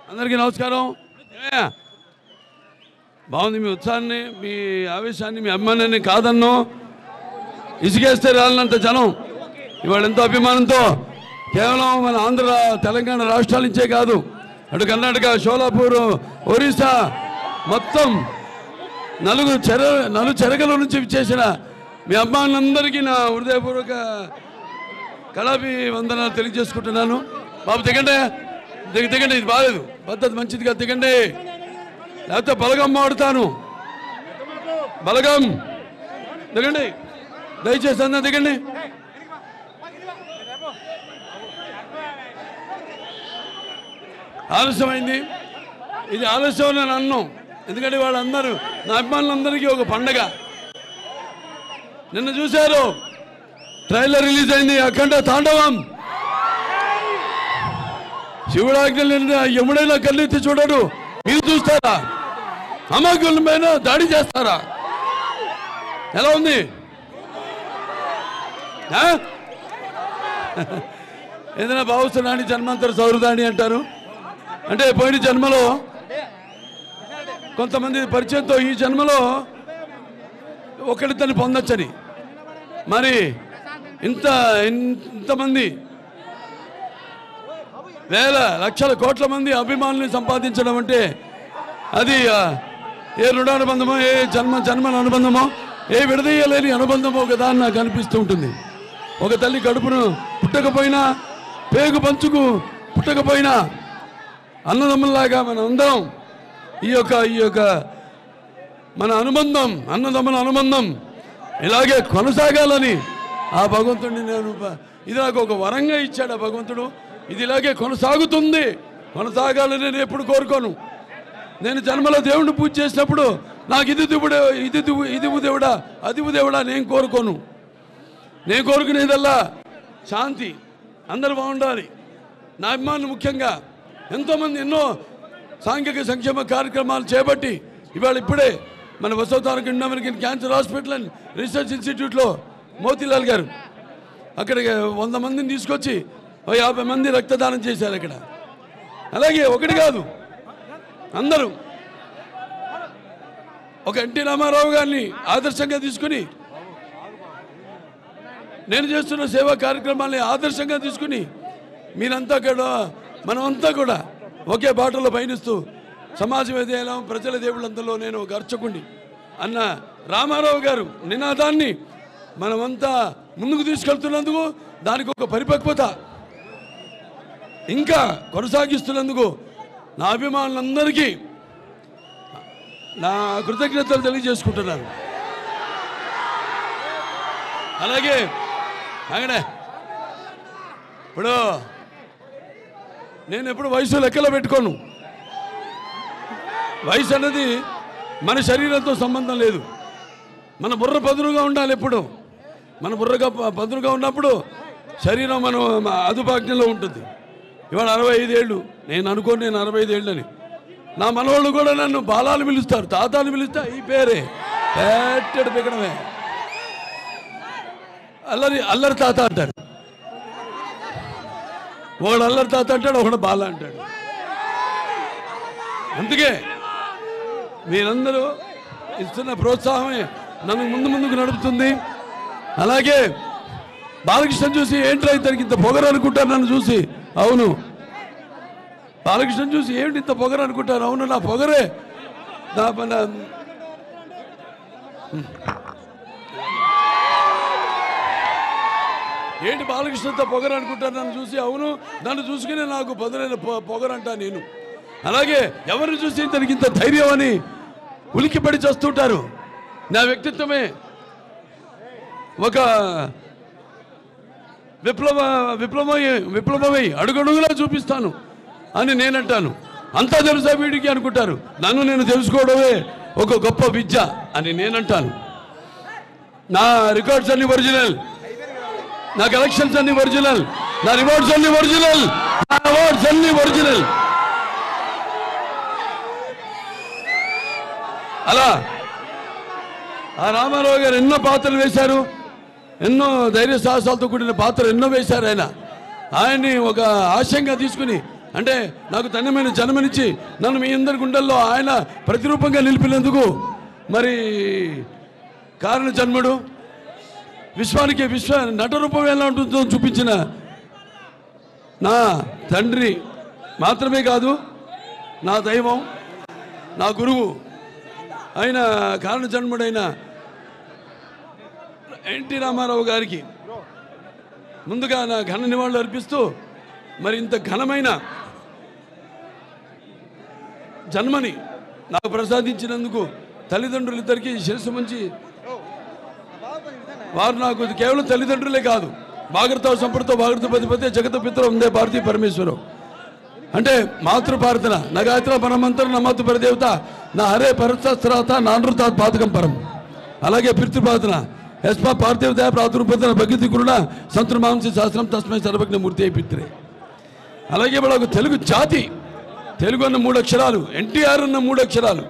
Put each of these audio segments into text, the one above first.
అందరికీ నమస్కారం. బాగుంది మీ ఉత్సాహాన్ని, మీ ఆవేశాన్ని, మీ అభిమానాన్ని కాదన్నో. ఇసుకేస్తే రాలినంత జనం ఇవాళ ఎంతో అభిమానంతో కేవలం మన ఆంధ్ర తెలంగాణ రాష్ట్రాల నుంచే కాదు, అటు కర్ణాటక, షోలాపూర్, ఒరిస్సా మొత్తం నలు చెరగల నుంచి చేసిన మీ అభిమానులందరికీ నా హృదయపూర్వక కళాభి వందనాలు తెలియజేసుకుంటున్నాను. బాబు దిగండి, దిగండి, ఇది బాలేదు, పద్ధతి మంచిదిగా దిగండి, లేకపోతే బలగం మాడుతాను. బలగం దిగండి, దయచేసి అన్న దిగండి. ఆలస్యమైంది, ఇది ఆలస్యం నేను అన్నాం, ఎందుకంటే వాళ్ళందరూ నా అభిమానులందరికీ ఒక పండగ. నిన్న చూశారు, ట్రైలర్ రిలీజ్ అయింది, అఖండ తాండవం. శివుడాజ్ఞ ఎముడైనా కళ్ళెత్తి చూడడు, మీరు చూస్తారా? అమాయకుల పైన దాడి చేస్తారా? ఎలా ఉంది? ఏదైనా భావిస్తున్నాని జన్మాంతర సౌహృదాన్ని అంటారు, అంటే పోయిన జన్మలో కొంతమంది పరిచయంతో ఈ జన్మలో ఒకరితోని పొందొచ్చని. మరి ఇంతమంది వేల లక్షల కోట్ల మంది అభిమానుల్ని సంపాదించడం అంటే అది ఏ రుణానుబంధమో, ఏ జన్మల అనుబంధమో, ఏ విడదీయలేని అనుబంధమో కదా అని నాకు అనిపిస్తూ ఉంటుంది. ఒక తల్లి కడుపును పుట్టకపోయినా, పేగు పంచుకు పుట్టకపోయినా, అన్నదమ్ముల్లాగా మన అందరం ఈ యొక్క మన అనుబంధం, అన్నదమ్ముల అనుబంధం ఇలాగే కొనసాగాలని ఆ భగవంతుడిని ఇది నాకు ఒక వరంగా ఇచ్చాడు ఆ భగవంతుడు. ఇది ఇలాగే కొనసాగాలని నేను ఎప్పుడు కోరుకోను. నేను జన్మలో దేవుడిని పూజ చేసినప్పుడు నాకు ఇది దేవుడా, అది దేవుడా నేను కోరుకోను. నేను కోరుకునేదల్లా శాంతి, అందరూ బాగుండాలి. నా అభిమానులు ముఖ్యంగా ఎంతోమంది ఎన్నో సాంఘిక సంక్షేమ కార్యక్రమాలు చేపట్టి ఇప్పుడే మన వసవతారక Indo American cancer hospital and research ఇన్స్టిట్యూట్లో మోతీలాల్ గారు అక్కడికి 100 మందిని తీసుకొచ్చి 50 మంది రక్తదానం చేశారు అక్కడ. అలాగే ఒకటి కాదు, అందరూ ఒక ఎన్టీ రామారావు గారిని ఆదర్శంగా తీసుకుని, నేను చేస్తున్న సేవా కార్యక్రమాల్ని ఆదర్శంగా తీసుకుని మీరంతా కూడా, మనమంతా కూడా ఒకే బాటలో పయనిస్తూ సమాజం ఏదైనా ప్రజల దేవుళ్ళంతలో నేను ఒక అర్చకుడిని అన్న రామారావు గారు నినాదాన్ని మనమంతా ముందుకు తీసుకెళ్తున్నందుకు, దానికి ఒక పరిపక్వత ఇంకా కొనసాగిస్తున్నందుకు నా అభిమానులందరికీ నా కృతజ్ఞతలు తెలియజేసుకుంటున్నాను. అలాగే ఇప్పుడు నేను ఎప్పుడు వయసు లెక్కలో పెట్టుకోను. వయసు అన్నది మన శరీరంతో సంబంధం లేదు. మన బుర్ర పదునుగా ఉండాలి. ఎప్పుడు మన బుర్రగా పదునుగా ఉన్నప్పుడు శరీరం మనం అదుపాజ్ఞలో ఉంటుంది. ఇవాళ 65 ఏళ్ళు, నేను అనుకోను నేను 65 ఏళ్ళని. నా మనవాళ్ళు కూడా నన్ను బాలాలు పిలుస్తారు, తాతాలు పిలుస్తా ఈ పేరే పెట్టడు పెక్కడమే. అల్లరి తాత అంటాడు, ఒకడు అల్లరి తాత అంటాడు, ఒకడు బాల అంటాడు. అందుకే మీరందరూ ఇస్తున్న ప్రోత్సాహమే నన్ను ముందుకు నడుపుతుంది. అలాగే బాలకృష్ణ చూసి ఏంట్రా ఇతనికి ఇంత పొగరు అనుకుంటారు నన్ను చూసి. అవును, బాలకృష్ణ చూసి ఏమిటి ఇంత పొగరు అనుకుంటారు. అవును, నా పొగరే ఏంటి బాలకృష్ణతో పొగరు అనుకుంటారు నన్ను చూసి. అవును, నన్ను చూసుకునే నాకు పొగరు అంటా నేను. అలాగే ఎవరిని చూసి ఇతనికి ఇంత ధైర్యం అని ఉలిక్కిపడి చేస్తుంటారు. నా వ్యక్తిత్వమే ఒక విప్లవమై అడుగడుగులా చూపిస్తాను అని నేనంటాను. అంతా తెలుసా వీడికి అనుకుంటారు. నన్ను నేను తెలుసుకోవడమే ఒక గొప్ప విద్య అని నేనంటాను. నా రికార్డ్స్ అన్ని ఒరిజినల్, నా కలెక్షన్స్ అన్ని ఒరిజినల్, నా రివార్డ్స్ అన్ని ఒరిజినల్, నా అవార్డ్స్ అన్ని ఒరిజినల్. అలా ఆ రామారావు గారు ఎన్నో పాత్రలు వేశారు, ఎన్నో ధైర్య సాహసాలతో కూడిన పాత్రలు ఎన్నో వేశారు. ఆయన్ని ఒక ఆశయంగా తీసుకుని అంటే నాకు ధన్యమైన జన్మనిచ్చి నన్ను మీ అందరి గుండెల్లో ఆయన ప్రతిరూపంగా నిలిపినందుకు మరి కారణ జన్ముడు విశ్వానికి నటరూపం ఎలా ఉంటుందో చూపించిన నా తండ్రి మాత్రమే కాదు, నా దైవం, నా గురువు అయిన కారణ జన్ముడైన ఎన్టీ రామారావు గారికి ముందుగా నా ఘన నివాళులు అర్పిస్తూ మరి ఇంత ఘనమైన జన్మని నాకు ప్రసాదించినందుకు తల్లిదండ్రులిద్దరికీ శిరస్సు మంచి వారు నాకు కేవలం తల్లిదండ్రులే కాదు, భాగరత సంపృత భాగరత పతిపతి జగత పిత్ర ఉందే భారతీ పరమేశ్వరం అంటే మాతృపార్థన నా గాయత్ర పరమంతరం నా మాతృ పరదేవత నా హరే పరశాస్త్రాత నానృత పాతకం పరం. అలాగే పితృపార్థన యస్మా పార్థివదయ ప్రాతుర్పతన భగతి కురుణ సంతృమాంసి శాస్త్రం తస్మై సర్వజ్ఞ మూర్తి అయి పిత్రే. అలాగే వాళ్ళకు తెలుగు జాతి, తెలుగు అన్న 3 అక్షరాలు, ఎన్టీఆర్ అన్న 3 అక్షరాలు.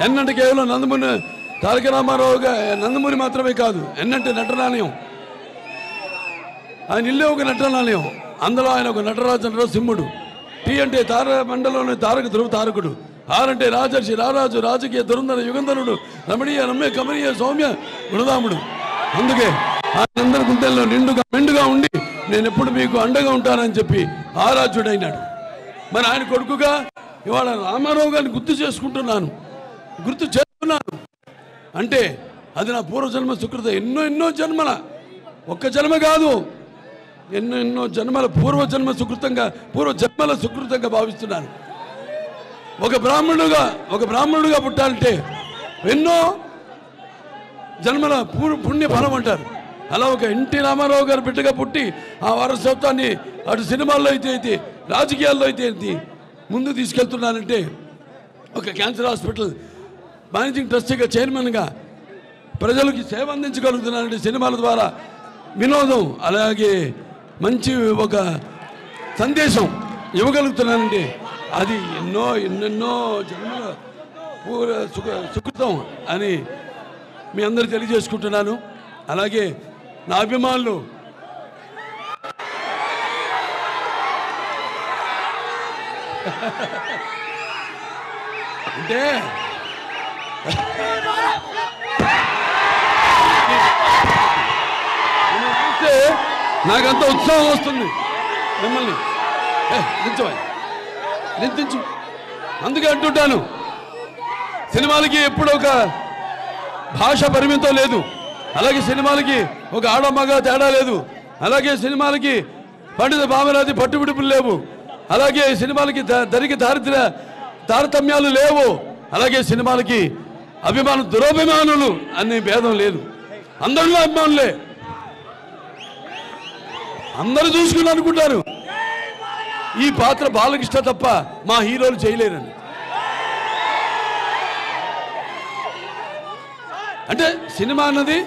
ఎన్ అంటే కేవలం నందమూరి తారక రామారావు నందమూరి మాత్రమే కాదు, ఎన్ అంటే నటనాలయం, ఆయన ఇల్లే ఒక నటనాలయం, అందులో ఆయన ఒక నటరాజు నరసింహుడు. టీ అంటే తారమండలంలోని తారక ధ్రువ తారకుడు. ఆర్ అంటే రాజర్షి రారాజు రాజకీయ దురంధర యుగంధరుడు రమణీయ రమ్య కమనీయ సౌమ్య గుణదాముడు. అందుకే ఆయనందరి గుండెల్లో మెండుగా ఉండి నేను ఎప్పుడు మీకు అండగా ఉంటానని చెప్పి ఆరాధ్యుడైనాడు. మరి ఆయన కొడుకుగా ఇవాళ రామారావు గారిని గుర్తు చేస్తున్నాను అంటే అది నా పూర్వజన్మ సుకృత. ఎన్నో జన్మల, ఒక్క జన్మ కాదు, ఎన్నో జన్మల పూర్వజన్మల సుకృతంగా భావిస్తున్నాను. ఒక బ్రాహ్మణుడుగా పుట్టాలంటే ఎన్నో జన్మల పుణ్య ఫలం అంటారు. అలా ఒక ఎన్టీ రామారావు గారు బిడ్డగా పుట్టి ఆ వారసత్వాన్ని అటు సినిమాల్లో అయితే రాజకీయాల్లో అయితే ముందు తీసుకెళ్తున్నానంటే, ఒక క్యాన్సర్ హాస్పిటల్ మేనేజింగ్ ట్రస్టీగా చైర్మన్గా ప్రజలకి సేవ అందించగలుగుతున్నానంటే, సినిమాల ద్వారా వినోదం అలాగే మంచి ఒక సందేశం ఇవ్వగలుగుతున్నానంటే అది ఎన్నెన్నో జన్మల సుకృతం అని మీ అందరూ తెలియజేసుకుంటున్నాను. అలాగే నా అభిమానులు అంటే చూస్తే నాకంత ఉత్సాహం వస్తుంది. మిమ్మల్ని నింతించు అందుకే అంటుంటాను, సినిమాలకి ఎప్పుడు ఒక భాష పరిమితం లేదు, అలాగే సినిమాలకి ఒక ఆడ మగ తేడా లేదు, అలాగే సినిమాలకి పండిత భావనాది పట్టుబిడుపులు లేవు, అలాగే సినిమాలకి దరికి తారతమ్యాలు లేవు, అలాగే సినిమాలకి దురభిమానులు అనే భేదం లేదు. అందరిలో అభిమానులే, అందరూ చూసుకుని అనుకుంటారు ఈ పాత్ర బాలకృష్ణ తప్ప మా హీరోలు చేయలేరని. అంటే సినిమా అన్నది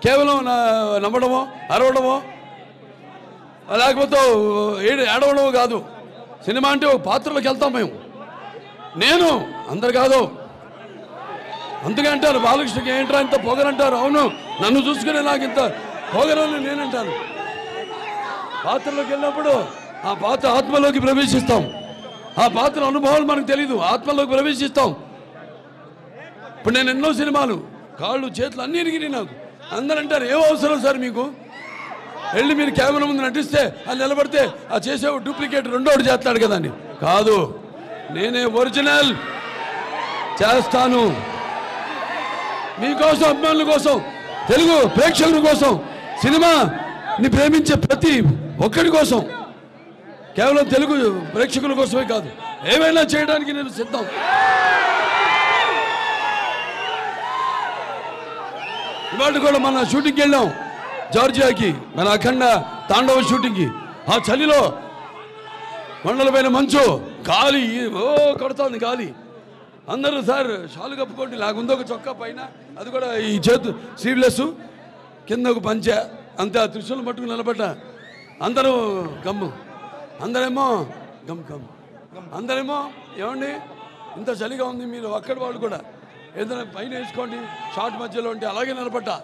కేవలం నవ్వడమో అరవడమో లేకపోతే ఏడవడమో కాదు. సినిమా అంటే ఒక పాత్రలోకి వెళ్తాం మేము, నేను అందరు కాదు. అందుకే అంటారు బాలకృష్ణకి ఏంట్రా ఇంత పొగరంటారు. అవును, నన్ను చూసుకునే నాకు ఇంత పొగరని నేనంటాను. పాత్రలోకి వెళ్ళినప్పుడు ఆ పాత్ర ఆత్మలోకి ప్రవేశిస్తాం, ఆ పాత్ర అనుభవాలు మనకు తెలీదు, ఆత్మలోకి ప్రవేశిస్తాం. ఇప్పుడు నేను ఎన్నో సినిమాలు కాళ్ళు చేతులు అన్నీ ఇరిగినాయి నాకు. అందరూ అంటారు ఏం అవసరం సార్ మీకు, వెళ్ళి మీరు కెమెరా ముందు నటిస్తే అది నిలబడితే ఆ చేసే డూప్లికేట్ రెండోటి చేస్తాడు కదా అని. కాదు, నేనే ఒరిజినల్ చేస్తాను. మీకోసం, అభిమానుల కోసం, తెలుగు ప్రేక్షకుల కోసం, సినిమాని ప్రేమించే ప్రతి ఒక్కడి కోసం, కేవలం తెలుగు ప్రేక్షకుల కోసమే కాదు, ఏమైనా చేయడానికి నేను సిద్ధం. ఇవాళ కూడా మన షూటింగ్కి వెళ్ళాం జార్జియాకి, మన అఖండ తాండవ షూటింగ్కి. ఆ చలిలో కొండల పైన మంచు, గాలి కొడుతోంది గాలి. అందరూ సార్ షాలు కప్పుకోండి, లాగుందో ఒక చొక్కా పైన, అది కూడా ఈ చేతు స్లీవ్లెస్, కింద ఒక పంచె, అంతే. ఆ త్రిశూలం పట్టుకుని నిలబడ్డ అందరూ గమ్ము, అందరేమో గమ్ గమ్, అందరేమో ఏమండి ఇంత చలిగా ఉంది, మీరు అక్కడి వాళ్ళు కూడా ఏదైనా పైన వేసుకోండి షార్ట్ మధ్యలో ఉంటే. అలాగే నిలబడ్డా.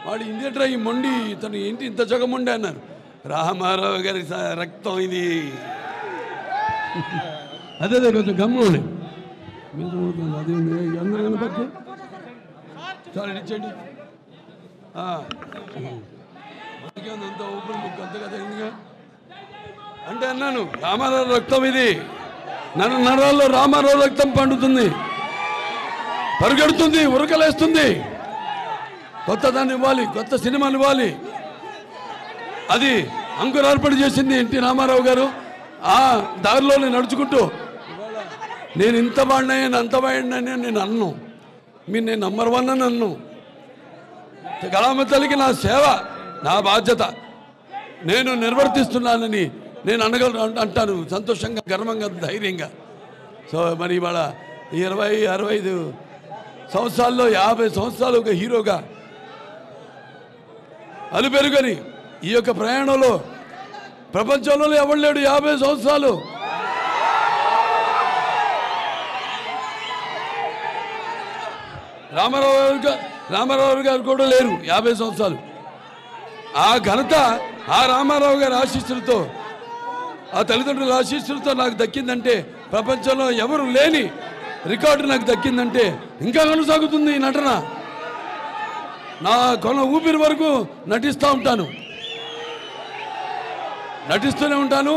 వాడు ఇందేట్రా ఈ మొండి, తను ఏంటి ఇంత జగముండే అన్నారు. రామారావు గారి రక్తం ఇది. అదే కొంచెం గమ్ముండి అది అందరూ కనపడి చాలా ఇచ్చండి అంత ఊపిరి ముక్కు అంత కదా ఎందుగా అంటే అన్నాను రామారావు రక్తం ఇది నరాల్లో రామారావు రక్తం పండుతుంది, పరిగెడుతుంది, ఉరకలేస్తుంది. కొత్త దాన్ని ఇవ్వాలి, కొత్త సినిమాలు ఇవ్వాలి. అది అంకురార్పణ చేసింది ఎన్టీ రామారావు గారు. ఆ దారిలోనే నడుచుకుంటూ నేను ఇంత వాడినాయని అంత వాడినని నేను అన్ను, మీరు నేను నంబర్ 1 అని అన్ను. కళామ తల్లికి నా సేవ, నా బాధ్యత నేను నిర్వర్తిస్తున్నానని నేను అంటాను సంతోషంగా, గర్వంగా, ధైర్యంగా. సో మరి ఇవాళ 20-65 సంవత్సరాల్లో 50 సంవత్సరాలు ఒక హీరోగా అలుపెరుగని ఈ యొక్క ప్రయాణంలో ప్రపంచంలో ఎవరు లేడు 50 సంవత్సరాలు. రామారావు గారు కూడా లేరు 50 సంవత్సరాలు. ఆ ఘనత ఆ రామారావు గారి ఆశీస్సులతో, ఆ తల్లిదండ్రుల ఆశీస్సులతో నాకు దక్కిందంటే, ప్రపంచంలో ఎవరు లేని రికార్డు నాకు దక్కిందంటే ఇంకా కొనసాగుతుంది ఈ నటన. నా కొన ఊపిరి వరకు నటిస్తూనే ఉంటాను.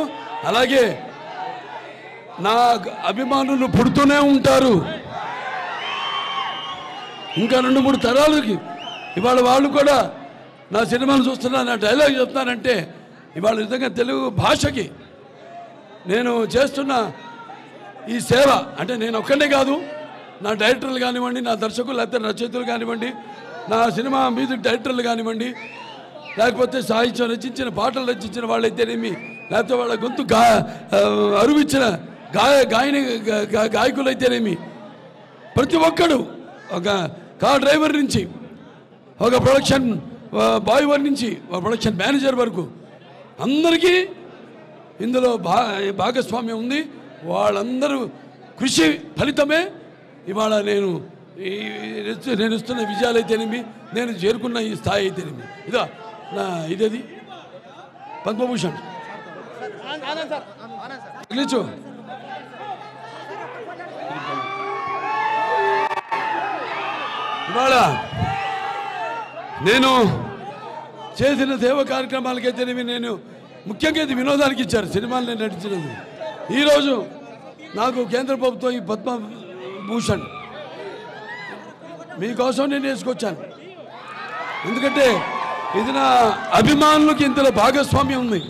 అలాగే నా అభిమానులు పుడుతూనే ఉంటారు. ఇంకా 2-3 తరాలకి ఇవాళ వాళ్ళు కూడా నా సినిమాలు చూస్తున్నా, నా డైలాగ్ చెప్తున్నానంటే ఇవాళ నిజంగా తెలుగు భాషకి నేను చేస్తున్న ఈ సేవ అంటే నేను ఒక్కడే కాదు, నా డైరెక్టర్లు కానివ్వండి, నా దర్శకులు లేకపోతే రచయితలు కానివ్వండి, నా సినిమా మ్యూజిక్ డైరెక్టర్లు కానివ్వండి, లేకపోతే సాహిత్యం రచించిన పాటలు రచించిన వాళ్ళైతేనేమి, లేకపోతే వాళ్ళ గొంతు అరువిచ్చిన గాయకులైతేనేమి, ప్రతి ఒక్కడు ఒక కార్ డ్రైవర్ నుంచి ఒక ప్రొడక్షన్ బాయ్ నుంచి ఒక ప్రొడక్షన్ మేనేజర్ వరకు అందరికీ ఇందులో భాగస్వామ్యం ఉంది. వాళ్ళందరూ కృషి ఫలితమే ఇవాళ నేను ఇస్తున్న విజయాలు అయితేనేమి, నేను చేరుకున్న ఈ స్థాయి అయితేనేమి. ఇదా నా ఇదేది పద్మభూషణ్ నిలిచు. ఇవాళ నేను చేసిన సేవ కార్యక్రమాలకైతేనేమి, నేను ముఖ్యంగా ఇది వినోదానికి ఇచ్చారు సినిమాలు నేను నటించినది. ఈరోజు నాకు కేంద్ర ప్రభుత్వం ఈ పద్మభూషణ్ మీకోసం నేను వేసుకొచ్చాను. ఎందుకంటే ఇది నా అభిమానులకి ఇంతలో భాగస్వామ్యం ఉంది,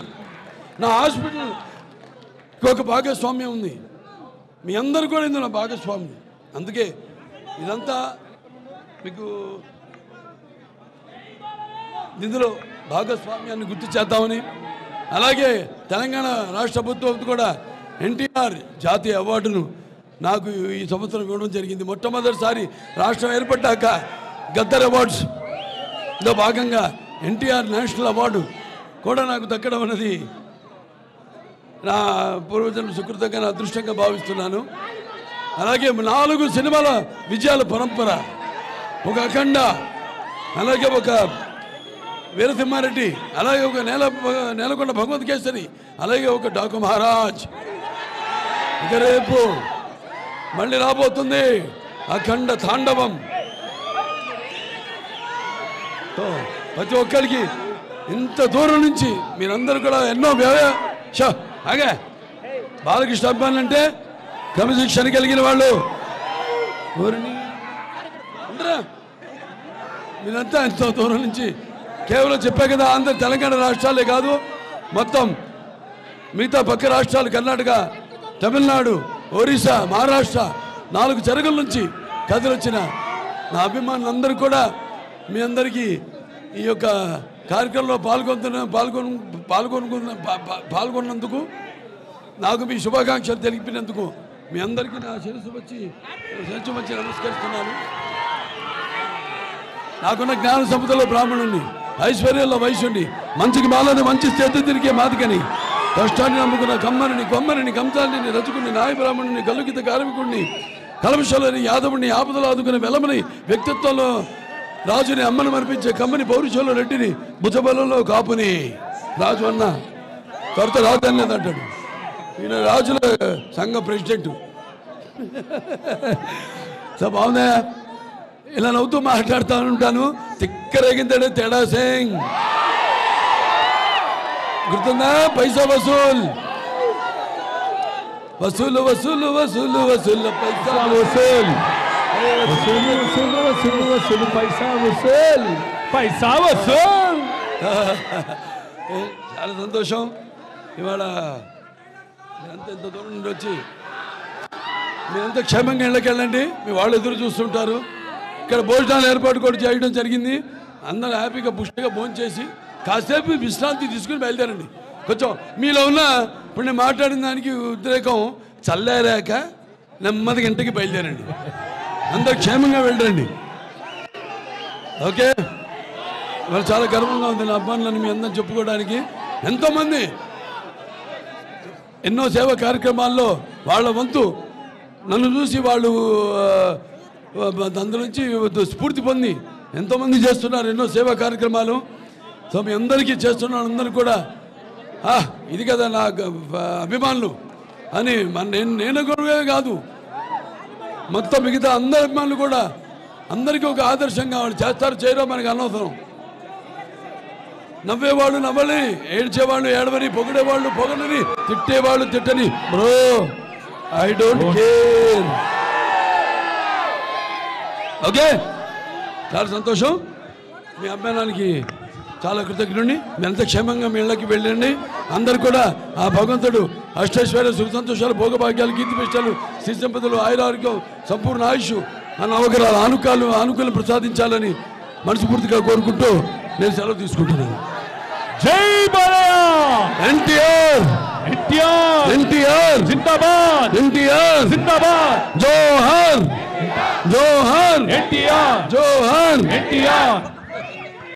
నా హాస్పిటల్కి ఒక భాగస్వామ్యం ఉంది, మీ అందరూ కూడా ఇందులో భాగస్వామ్యం. అందుకే ఇదంతా మీకు ఇందులో భాగస్వామ్యాన్ని గుర్తు చేద్దామని, అలాగే తెలంగాణ రాష్ట్ర ప్రభుత్వం కూడా ఎన్టీఆర్ జాతీయ అవార్డును నాకు ఈ సంవత్సరం ఇవ్వడం జరిగింది. మొట్టమొదటిసారి రాష్ట్రం ఏర్పడ్డాక గద్దర్ అవార్డ్స్లో భాగంగా ఎన్టీఆర్ నేషనల్ అవార్డు కూడా నాకు దక్కడం అనేది నా పూర్వజన్మ సుకృతంగా, నా అదృష్టంగా భావిస్తున్నాను. అలాగే 4 సినిమాల విజయాల పరంపర, ఒక అఖండ, అలాగే ఒక వీరసింహారెడ్డి, అలాగే ఒక నేలకొండ భగవత్ కేసరి, అలాగే ఒక డాకు మహారాజ్. ఇక రేపు మళ్ళీ రాబోతుంది అఖండ తాండవం. ప్రతి ఒక్కరికి ఇంత దూరం నుంచి మీరందరూ కూడా ఎన్నో అలాగే బాలకృష్ణ అభిమానులు అంటే క్రమశిక్షణ కలిగిన వాళ్ళు మీరంతా ఎంతో దూరం నుంచి కేవలం చెప్పే కదా, ఆంధ్ర తెలంగాణ రాష్ట్రాలే కాదు, మొత్తం మిగతా పక్క రాష్ట్రాలు, కర్ణాటక, తమిళనాడు, ఒరిస్సా, మహారాష్ట్ర 4 చెరగుల నుంచి కథలొచ్చిన నా అభిమానులందరూ కూడా మీ అందరికీ ఈ యొక్క కార్యక్రమంలో పాల్గొన్నందుకు, నాకు మీ శుభాకాంక్షలు తెలిపినందుకు మీ అందరికీ నా శిరస్సు వచ్చి నమస్కరిస్తున్నాను. నాకున్న జ్ఞాన సంపదలో బ్రాహ్మణుణ్ణి, ఐశ్వర్యంలో వైశ్యుణ్ణి, మంచికి మాలని మంచి చేతి తిరిగే మాదికని, కష్టాన్ని నమ్ముకున్న కొమ్మరిని కంసాలిని, రజకుని, నాయ బ్రాహ్మణుని, గల్లుగిత కార్మికుడిని, కలమశలని, యాదవుడిని, ఆపదలు ఆదుకునే వెలమని, వ్యక్తిత్వంలో రాజుని, అమ్మను మరిపించే కమ్మని, పౌరుషంలో రెడ్డిని, భుజబలంలో కాపుని. రాజు అన్న త్వరత రాజు అనేదంటాడు. ఈయన రాజుల సంఘ ప్రెసిడెంట్. సో బాగుందా? ఇలా నవ్వుతూ మాట్లాడుతూ ఉంటాను. తిక్కరేగిందంటే తేడా సింగ్ గుర్తుందా? పైసా వసూల్ వసూలు వసూలు వసూలు వసూలు పైసా వసూల్ పైసా వసూల్ పైసా వసూల్. చాలా సంతోషం. ఇవాళ మీరంతా ఎంత దూరం నుండి వచ్చి మీరంతా క్షేమంగా ఇళ్ళకి వెళ్ళండి. మీ వాళ్ళు ఎదురు చూస్తుంటారు. ఇక్కడ భోజనాలు ఏర్పాటు కూడా చేయడం జరిగింది. అందరూ హ్యాపీగా పుష్టిగా భోజనం చేసి కాసేపు విశ్రాంతి తీసుకుని బయలుదేరండి. కొంచెం మీలో ఉన్న ఇప్పుడు నేను మాట్లాడిన దానికి ఉద్రేకం చల్లారాక నెమ్మదిగా ఇంటికి బయలుదేరండి. అందరూ క్షేమంగా వెళ్ళండి. ఓకే. ఇవాళ చాలా గర్వంగా ఉంది నా అబ్బాయిలను మీ అందరం చెప్పుకోవడానికి. ఎంతోమంది ఎన్నో సేవా కార్యక్రమాల్లో వాళ్ళ వంతు నన్ను చూసి వాళ్ళు అందులో నుంచి స్ఫూర్తి పొంది ఎంతోమంది చేస్తున్నారు ఎన్నో సేవా కార్యక్రమాలు. సో మీ అందరికీ చేస్తున్న అందరూ కూడా ఇది కదా నా అభిమానులు అని నేను కూడా కాదు, మొత్తం మిగతా అందరి అభిమానులు కూడా అందరికీ ఒక ఆదర్శంగా వాళ్ళు చేస్తారు చేయరో మనకు అనవసరం. నవ్వేవాళ్ళు నవ్వని, ఏడ్చేవాళ్ళు ఏడవని, పొగిడేవాళ్ళు పొగడని, తిట్టేవాళ్ళు తిట్టని. Bro I don't care. Okay. చాలా సంతోషం. మీ అభిమానానికి చాలా కృతజ్ఞుడిని. మీ అంత క్షేమంగా మీ ఇళ్ళకి వెళ్ళండి. అందరు కూడా ఆ భగవంతుడు అష్టైశ్వర్య సుఖ సంతోషాలు భోగభాగ్యాలు కీర్తిపిష్టాలు శ్రీ సంపదలు ఆయురారోగ్యం సంపూర్ణ ఆయుష్ నవగ్రహాల ఆనుకూలం ప్రసాదించాలని మనస్ఫూర్తిగా కోరుకుంటూ నేను సెలవు తీసుకుంటున్నాను. జై బాలయ్య. ఎన్టీఆర్ ఎన్టీఆర్ ఎన్టీఆర్ జిందాబాద్. ఎన్టీఆర్ జిందాబాద్. జోహార్ జోహార్ ఎన్టీఆర్ జోహార్ ఎన్టీఆర్.